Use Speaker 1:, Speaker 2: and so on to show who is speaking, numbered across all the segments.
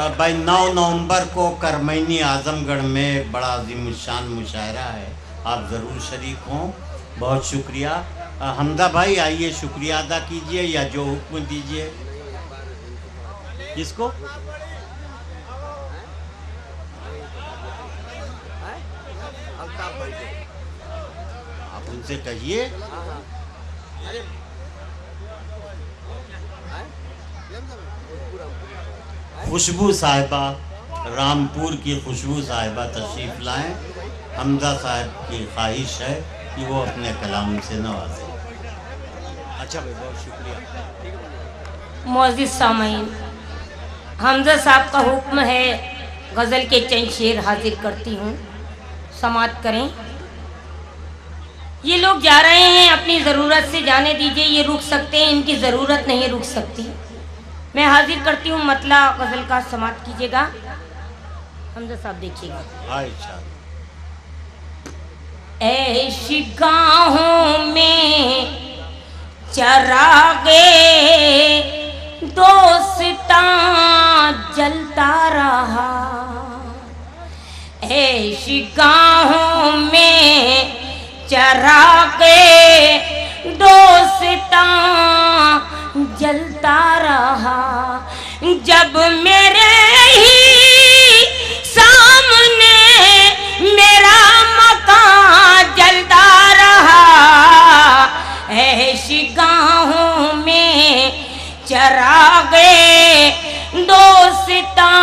Speaker 1: भाई 9 नवंबर को करमैनी आजमगढ़ में बड़ा अजीमुशान मुशायरा है, आप ज़रूर शरीक हों। बहुत शुक्रिया। हमदा भाई आइए शुक्रिया अदा कीजिए या जो हुक्म दीजिए। किसको? आप उनसे कहिए। खुशबू साहिबा, रामपुर की खुशबू साहिबा तशरीफ़ लाएं। हमजा साहब की ख्वाहिश है कि वो अपने कलाम से नवाजें। अच्छा भाई, बहुत शुक्रिया।
Speaker 2: मुअज़्ज़िज़ सामीन, हमजा साहब का हुक्म है, गज़ल के चंद शेर हाजिर करती हूँ, समात करें। ये लोग जा रहे हैं, अपनी ज़रूरत से जाने दीजिए, ये रुक सकते हैं, इनकी ज़रूरत नहीं रुक सकती। मैं हाजिर करती हूँ मतला गज़ल का, समात कीजिएगा। हमजा साहब देखिएगा। ऐशी गाहों में चरागे दोस्तां जलता रहा, ऐशी गाहों में चरागे दोस्तां जलता रहा। जब मेरे ही सामने मेरा मकान जलता रहा, ऐशी गाहों में चरागे दोस्तां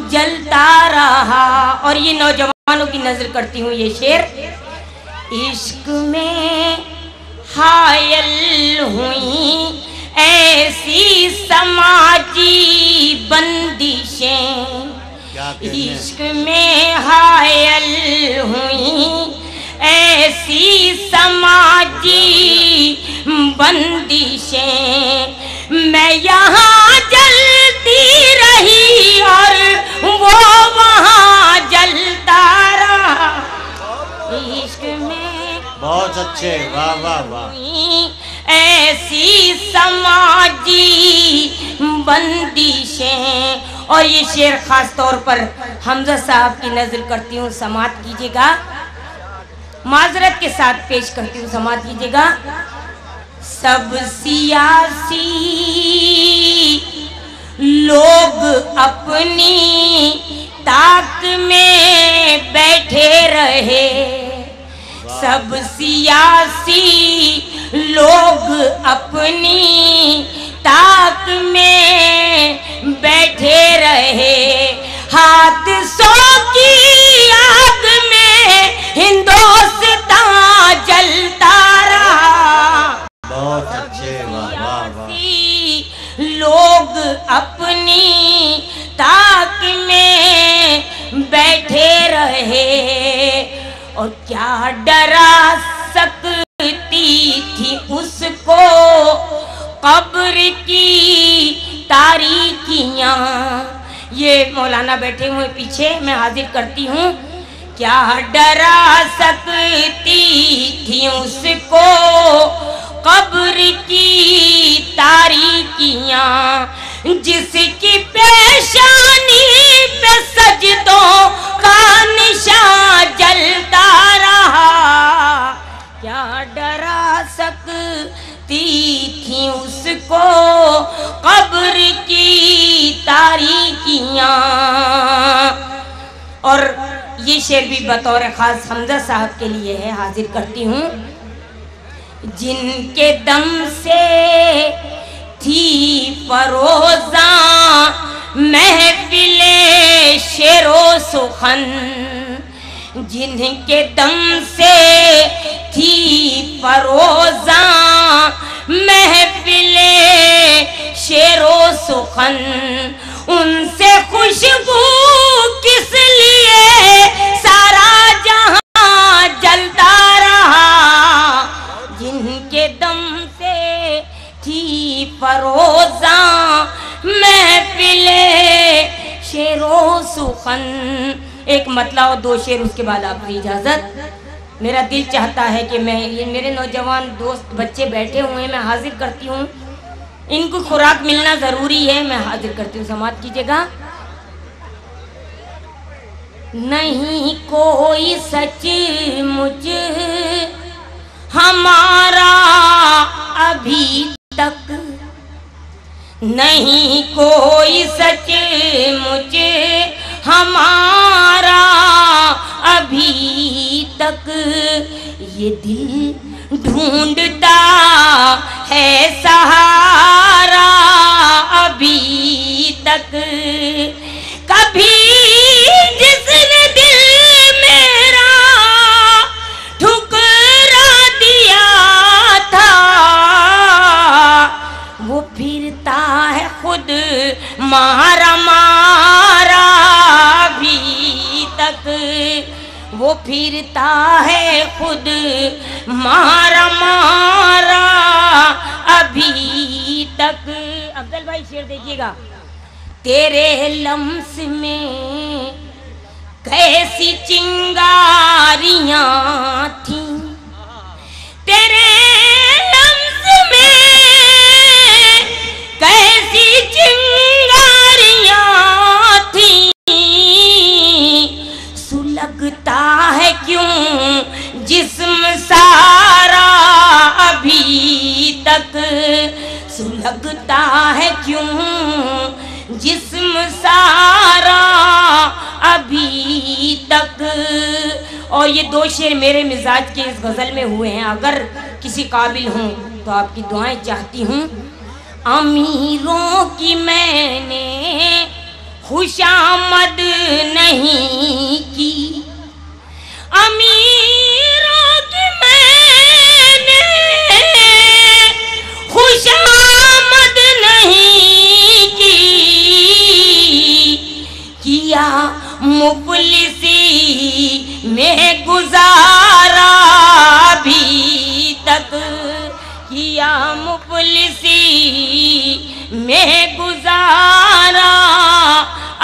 Speaker 2: जलता रहा। और ये नौजवानों की नजर करती हूँ ये शेर। इश्क में हायल हुई ऐसी समाजी बंदिशें, इश्क में हायल हुई ऐसी समाजी बंदिशें। मैं यहाँ जलती रही और वो वहाँ जलता रहा। इश्क में
Speaker 1: बहुत अच्छे, वाह वाह वाह।
Speaker 2: ऐसी समाजी बंदिशें। और ये शेर खास तौर पर हमजा साहब की नजर करती हूँ, समात कीजिएगा। माजरत के साथ पेश करती हूँ, समात कीजिएगा। सब सियासी लोग अपनी ताक में बैठे रहे, सब सियासी लोग अपनी ताक में बैठे रहे। हाथ सौ की आग में हिंदुस्तान जलता रहा।
Speaker 1: बहुत अच्छे, वाह वाह वाह।
Speaker 2: लोग अपनी ताक में बैठे रहे और क्या डरा सकती थी उसको कब्र की तारीकियां। ये मौलाना बैठे हुए पीछे, मैं हाजिर करती हूँ। क्या डरा सकती थी उसको कब्र की तारीकियां, जिसकी पेशानी पे सजदों का निशान जलता रहा। क्या डरा सकती थी उसको कब्र की तारीकियां। और ये शेर भी बतौर खास हमजा साहब के लिए है, हाजिर करती हूँ। जिनके दम से थी फरोजा महफिले शेरो सुखन, जिनके दम से थी फरोजा महफिले शेरो सुखन, उनसे खुशबू किस लिए सारा जहां जलता रहा। जिनके दम से थी फरोजा महफिले शेरो सुखन। एक मतला और दो शेर, उसके बाद आपकी इजाज़त। मेरा दिल चाहता है कि मैं, ये मेरे नौजवान दोस्त बच्चे बैठे हुए हैं, मैं हाजिर करती हूँ, इनको खुराक मिलना ज़रूरी है, मैं हाजिर करती हूँ, समात कीजिएगा। नहीं कोई सच मुझ हमारा अभी तक, नहीं कोई सच मुझ हमारा अभी तक। ये दिल ढूंढता है सहारा अभी तक। कभी जिसने दिल मेरा ठुकरा दिया था, वो फिरता है खुद मारा मारा अभी तक। वो फिरता है खुद मारा मारा अभी तक। अफजल भाई शेर देखिएगा। तेरे लम्स में कैसी चिंगारियां थी, तेरे लम्स में कैसी चिंगारियां थी। सुलगता है क्यों जिस्म सारा अभी तक, सुलगता है क्यों जिस्म सारा अभी तक। और ये दो शेर मेरे मिजाज के इस गज़ल में हुए हैं। अगर किसी काबिल हूँ तो आपकी दुआएं चाहती हूँ। अमीरों की मैंने खुशामद नहीं की, अमीरों की मैंने खुशामद नहीं की। किया मुफलिसी में गुजारा अभी तक, किया मुफलिसी में गुजारा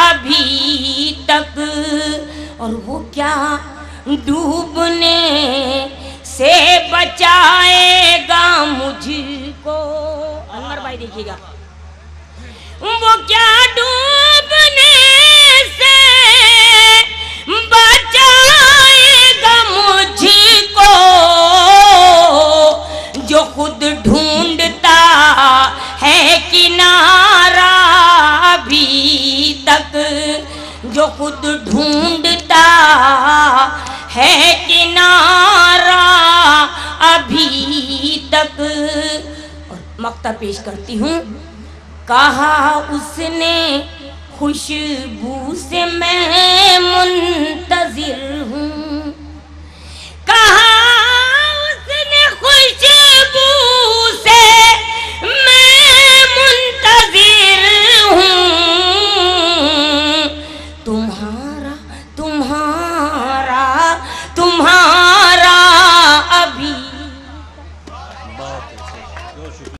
Speaker 2: अभी तक। और वो क्या डूबने से बचाएगा मुझको। अनवर भाई देखिएगा। वो क्या डूबने से बचाएगा मुझको, जो खुद ढूंढता है किनारा अभी तक, जो खुद ढूंढता है किनारा अभी तक। और मक्ता पेश करती हूँ। कहा उसने खुशबू से मैं मुंतजिर